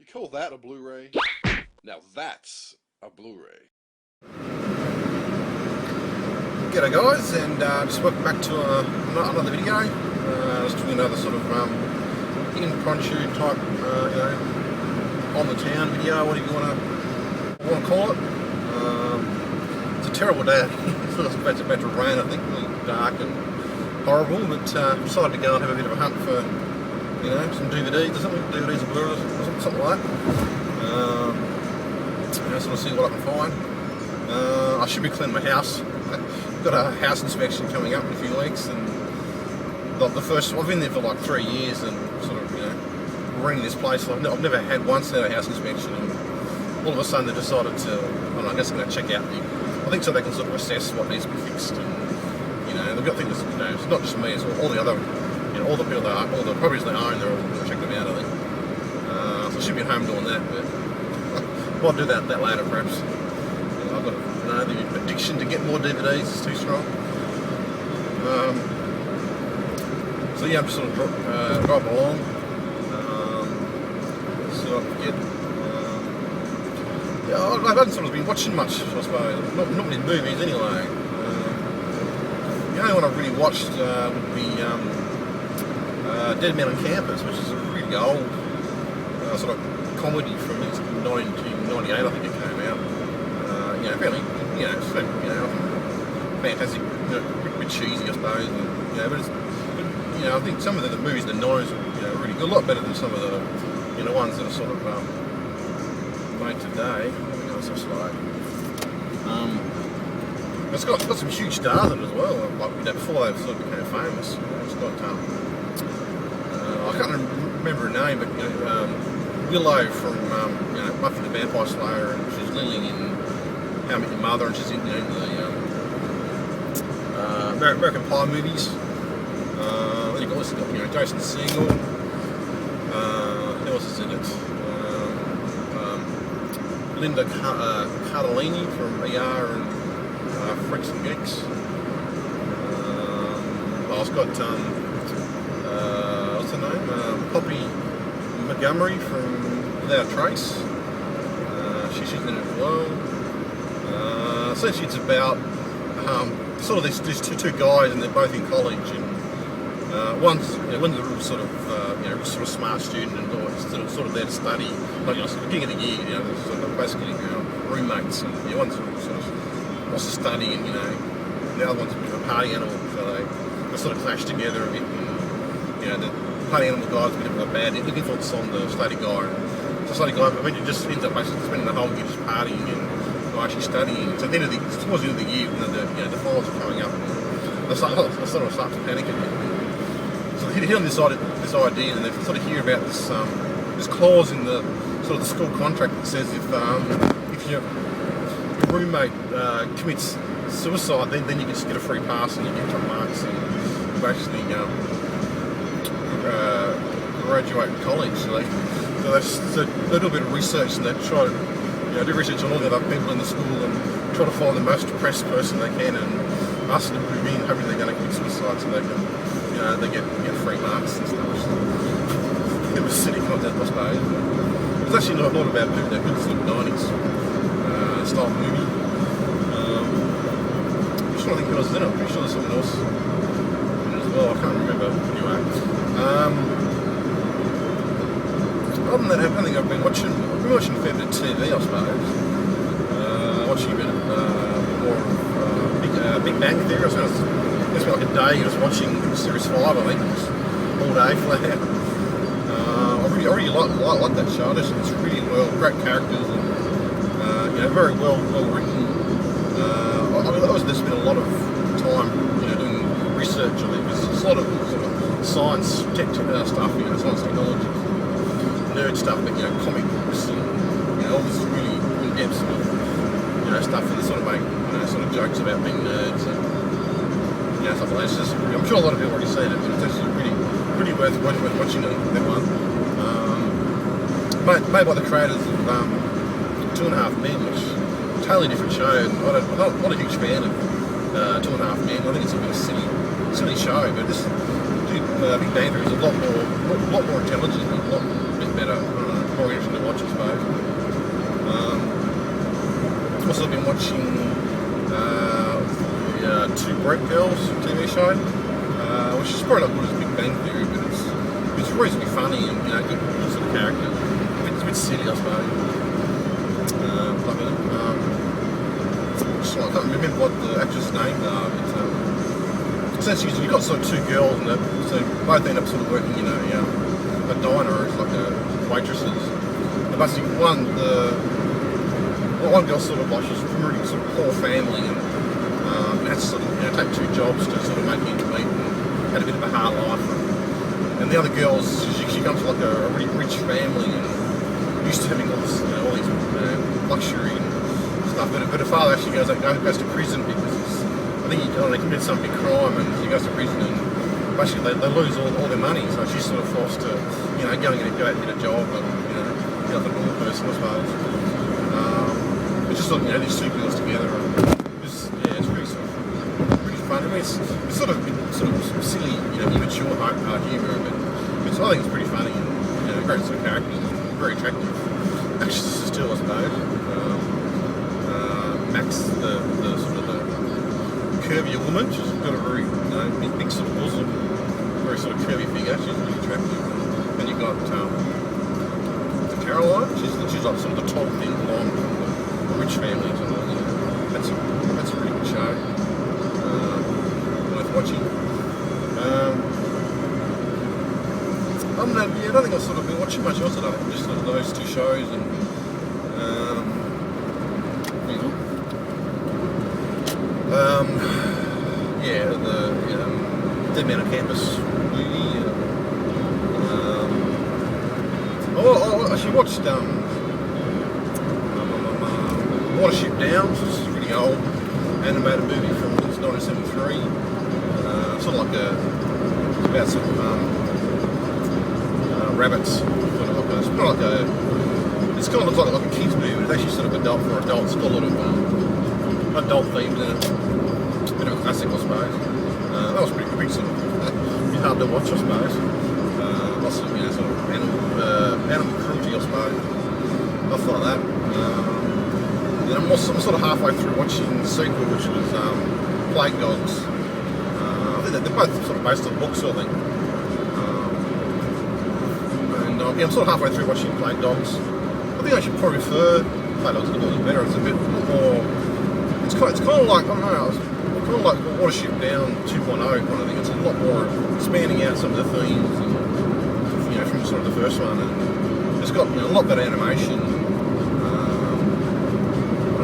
You call that a Blu-ray? Now that's a Blu-ray. G'day guys, and just welcome back to another video. Just doing another sort of impromptu type, on the town video, whatever you want to call it. It's a terrible day. It's about to rain, I think, really dark and horrible. But decided to go and have a bit of a hunt for, some DVDs or something, DVDs or Blu-rays or something like that. Sort of see what I can find. I should be cleaning my house. I've got a house inspection coming up in a few weeks, and I've been there for like 3 years, and sort of renting this place. I've never had once had a house inspection, and all of a sudden they decided to. I guess I'm going to check out I think so they can sort of assess what needs to be fixed, and they've got things. It's not just me; it's all the other, all the people all the properties they own. They're all going to check them out, I think. So I should be at home doing that, but I'll do that later, perhaps. I've got the addiction to get more DVDs is too strong. So yeah, I'm just sort of driving along. So I can get. I haven't sort of been watching much, I suppose. Not many movies anyway. The only one I've really watched would be Dead Man on Campus, which is a really old sort of comedy from 1998, I think it came out. Fairly, fantastic, a bit cheesy, I suppose, and, but it's, I think some of the movies in the 90s are, really good, a lot better than some of the, ones that are sort of made today. So slow. It's got some huge stars in it as well, like, before they sort of became famous. It's got, I can't remember her name, but, Willow from, Buffy the Vampire Slayer, and she's Lily in How I Met Your Mother, and she's in, the American Pie movies. Then you've also got, Jason Segel. Who else is in it? Linda Cardellini from ER and Freaks and Geeks. It's got, what's her name? Poppy Montgomery from Without a Trace. She's in it as well. Essentially, it's about sort of these two guys, and they're both in college, and one's a real sort of smart student, and sort of there to study. Like, at the beginning of the year, they're sort of basically roommates, and one's sort of wants to study, and the other one's a bit of a party animal, so they sort of clash together a bit. And, the party animal guy's a bit of a bad influence on the study guy. The study guy, but when you just ends up basically spending the whole year just partying and actually studying. So at the end of towards the end of the year, when the finals are coming up, and they sort of start to panic a bit. So they hit on this idea, and they sort of hear about this clause in the sort of the school contract that says if your roommate commits suicide, then you can just get a free pass and you get top marks and basically graduate college. So they do a bit of research, and they try to do research on all the other people in the school and try to find the most depressed person they can and ask them to move in, hoping they're going to commit suicide so they can, they get free marks and stuff. It was silly content, I suppose. It's actually not about a movie that good, sort of 90s style movie. I'm just trying to think who else is in it. I'm pretty sure there's someone else in it as well. I can't remember. Anyway. Other than that, I don't think I've been watching a fair bit of TV, I suppose. Watching a bit more of Big Bang Theory. I suppose it's been like a day just watching Series 5, I think, just all day flat out. I really like that show. It's really great characters, and very well written. Obviously there's been a lot of time, doing research on it, because it's a lot of sort of science tech stuff, science technology, nerd stuff, but comic books and all this really in-depth sort of stuff, and they sort of make sort of jokes about being nerds and stuff like that. It's just, I'm sure a lot of people already seen it, but it's actually pretty worth watching that one. Made by the creators of 2.5 Men, which is a totally different show. And I'm not a huge fan of 2.5 Men. I think it's a bit of a silly show, but this Big Bang Theory is a lot more intelligent, a lot bit better, more interesting to watch. watch, I suppose. Also been watching the Two Broke Girls TV show, which is probably not good as Big Bang Theory, but it's reasonably funny and good sort of character. It's a bit silly, I suppose. I can't remember what the actress' names are, but essentially you've got sort of two girls, and so both end up sort of working in a diner as like waitresses. And basically, one girl sort of like she's from a really sort of poor family and had to sort of take two jobs to sort of make ends meet and had a bit of a hard life. And the other girls, she comes from like a really rich family and used to having all this, all these luxury and stuff. But her father actually goes to prison because I think he committed some big crime and he goes to prison and basically they lose all their money. So she's sort of forced to go out and get a job and be like a normal person, I suppose. It's just sort of these two girls together. And it's really sort of pretty fun. I mean, it's sort of silly, immature humour, but I think it's pretty funny and great sort of characters, and very attractive. Actresses still, I suppose. Max, the sort of the curvier woman, she's got a very big sort of bosom, very sort of curvy figure. She's really attractive. And you've got Caroline. She's like sort of the tall, thin, blonde from the rich family. So that's a really good show. Worth watching. I don't think I've sort of been watching much else. I don't think just sort of those two shows and the Dead Man on Campus movie. I actually watched Watership Down, which is a really old animated movie from 1973. Sort of like it's about some rabbits. It's kind of looks like a kids movie, but it's actually sort of adult for adults. It's got a lot of adult themes in it. Bit of a classic, I suppose. That was pretty sort of bit hard to watch, I suppose. Lots of sort of animal cruelty, I suppose. Stuff like that. Then I'm sort of halfway through watching the sequel, which was Plague Dogs. I think they're both sort of based on books, I think. I'm sort of halfway through watching Plague Dogs. I think I should probably prefer Plague Dogs a little better. It's a bit more. It's kind of like, I don't know. Kind of like Watership Down 2.0 kind of thing. It's a lot more expanding out some of the themes, and, from sort of the first one. And it's got a lot better animation.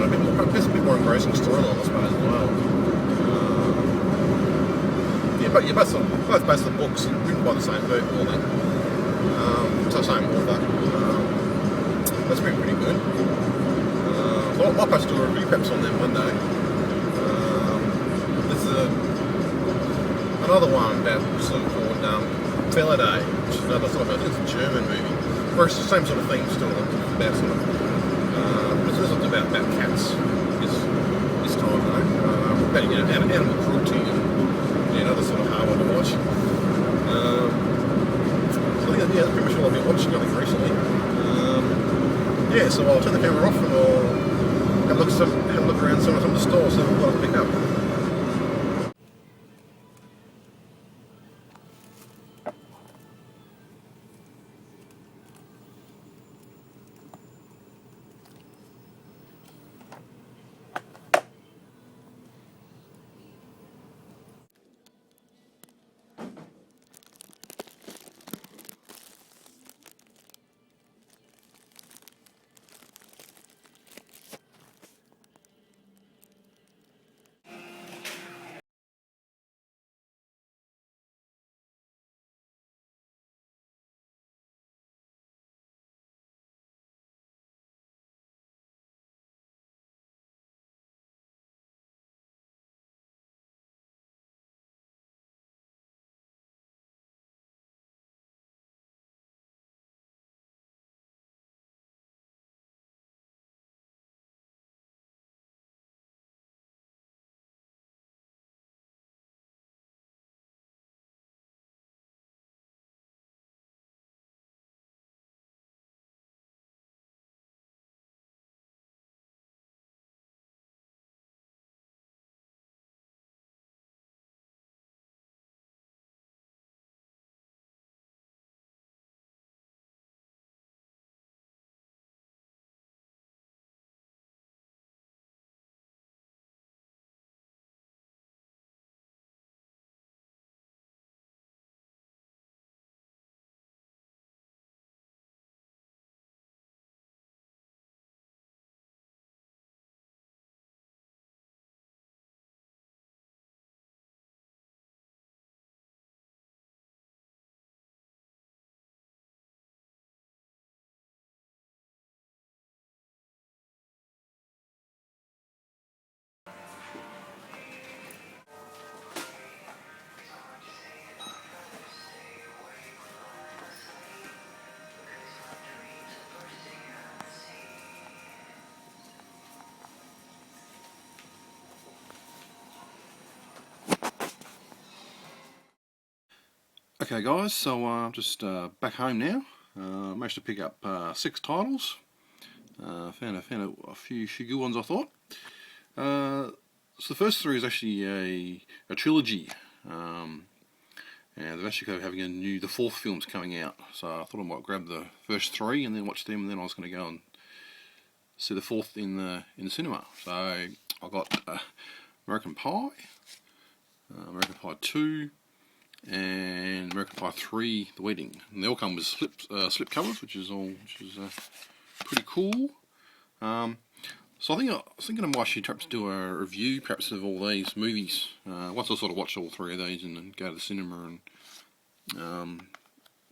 A bit more engrossing storyline, I suppose, as well. But you're both based on books and written by the same people, I think. Same author. That's been pretty good. I'll post a review perhaps on them one day. There's another one about sort of called Bella Day, which is another sort of, I think it's a German movie. Where it's the same sort of theme still, about sort of, but this one's about cats this time though. About animal cruelty and other sort of hard one to watch. That's pretty much all I've been watching, I think, recently. So I'll turn the camera off and I'll have a look around some of the stores and what I'll pick up. Okay guys, so I'm just back home now. Managed to pick up 6 titles. Found a few good ones, I thought. So the first 3 is actually a trilogy. And they're actually having the 4th film's coming out. So I thought I might grab the first 3 and then watch them, and then I was going to go and see the 4th in the cinema. So I got American Pie, American Pie 2, and American Pie 3, The Wedding. And they all come with slip covers, which is pretty cool. So I was thinking I might actually perhaps do a review, perhaps, of all these movies. Once I sort of watch all 3 of these and then go to the cinema and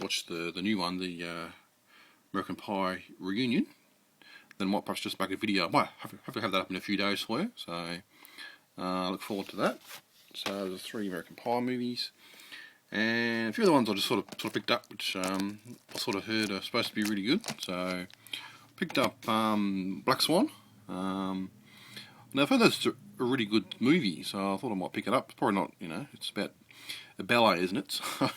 watch the new one, the American Pie Reunion, then I might perhaps just make a video. I might have to have that up in a few days for you, so I look forward to that. So there's 3 American Pie movies, and a few other ones I just sort of picked up, which I sort of heard are supposed to be really good. So picked up Black Swan. Now I've heard that's a really good movie, so I thought I might pick it up. It's probably not, it's about a ballet, isn't it? So,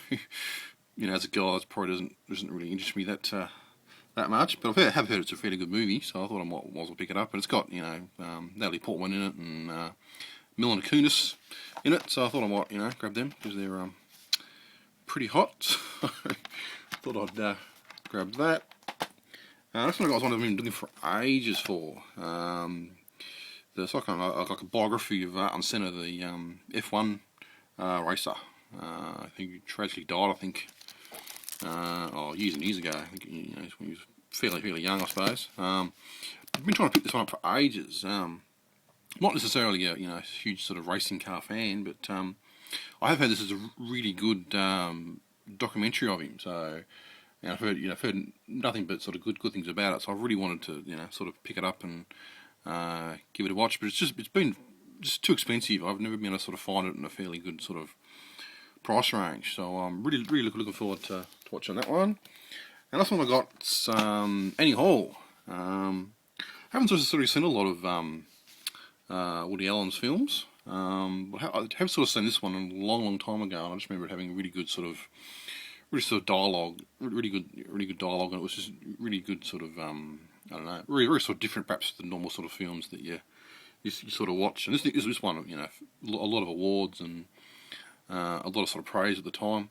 as a guy, it probably doesn't really interest me that much. But I have heard it's a fairly good movie, so I thought I might as well pick it up. And it's got, Natalie Portman in it and Mila Kunis in it, so I thought I might, grab them because they're pretty hot. So thought I'd grab that. That's one I was been looking for ages for. There's like a biography of Ayrton Senna, the F1 racer. I think he tragically died, years and years ago. I think when he was fairly young, I suppose. I've been trying to pick this one up for ages. Not necessarily a huge sort of racing car fan, but I have heard this is a really good documentary of him. So. And I've heard nothing but sort of good things about it. So I really wanted to sort of pick it up and give it a watch. But it's been just too expensive. I've never been able to sort of find it in a fairly good sort of price range. So I'm really looking forward to watching that one. And that's one I got Annie Hall. I haven't sort of seen a lot of Woody Allen's films. But I have sort of seen this one a long time ago, and I just remember it having a really good sort of dialogue, really good dialogue, and it was just really good sort of, I don't know, very sort of different perhaps to the normal sort of films that you sort of watch. And this one, a lot of awards and a lot of sort of praise at the time.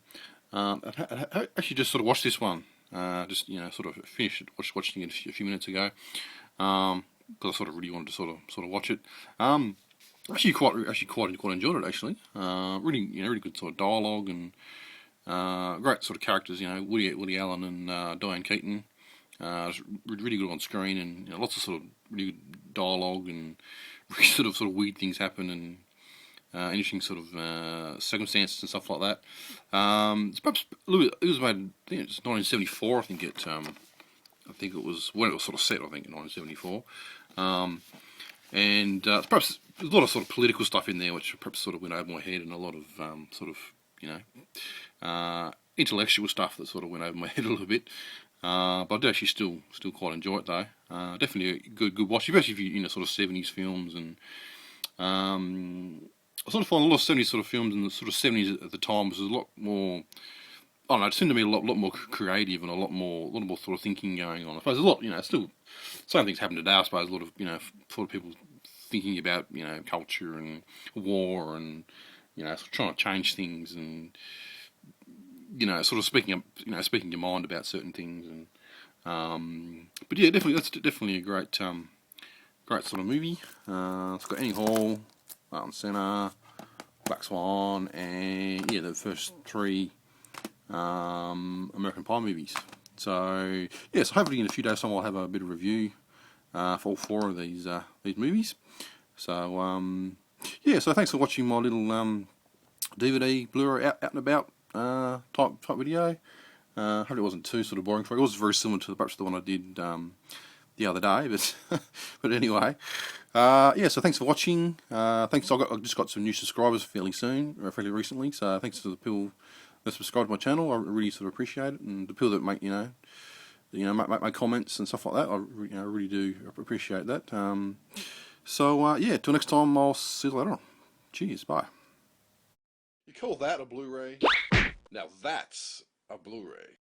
I actually just sort of watched this one, sort of finished it, watching it a few minutes ago, because I sort of really wanted to sort of watch it. Actually quite enjoyed it actually. Really good sort of dialogue and. Great sort of characters, Woody Allen and Diane Keaton. Really good on screen, and lots of sort of really good dialogue, and really sort of weird things happen, and interesting sort of circumstances and stuff like that. It's perhaps it was made. I think it's 1974. I think it was when it was sort of set. I think in 1974. And perhaps there's a lot of sort of political stuff in there, which perhaps sort of went over my head, and a lot of intellectual stuff that sort of went over my head a little bit. But I do actually still quite enjoy it though. Definitely a good watch, especially if you sort of 70s films, and I sort of find a lot of 70s sort of films in the sort of 70s at the time was a lot more. I don't know. It seemed to me a lot more creative and a lot more sort of thinking going on. I suppose there's a lot, still same things happen today. I suppose a lot of sort of people thinking about culture and war and sort of trying to change things and sort of speaking your mind about certain things, and but yeah, that's definitely a great sort of movie. It's got Annie Hall, Ayrton Senna, Black Swan, and the first 3 American Pie movies. So so hopefully in a few days' time I'll have a bit of review for all 4 of these movies. So so thanks for watching my little DVD Blu-ray out and about type video. Hopefully it wasn't too sort of boring for you. It was very similar to perhaps the one I did the other day, but but anyway, so thanks for watching. Thanks. I just got some new subscribers fairly recently. So thanks to the people that subscribe to my channel. I really sort of appreciate it, and the people that make make comments and stuff like that. I really do appreciate that. Till next time, I'll see you later on. Cheers, bye. You call that a Blu-ray? Now that's a Blu-ray.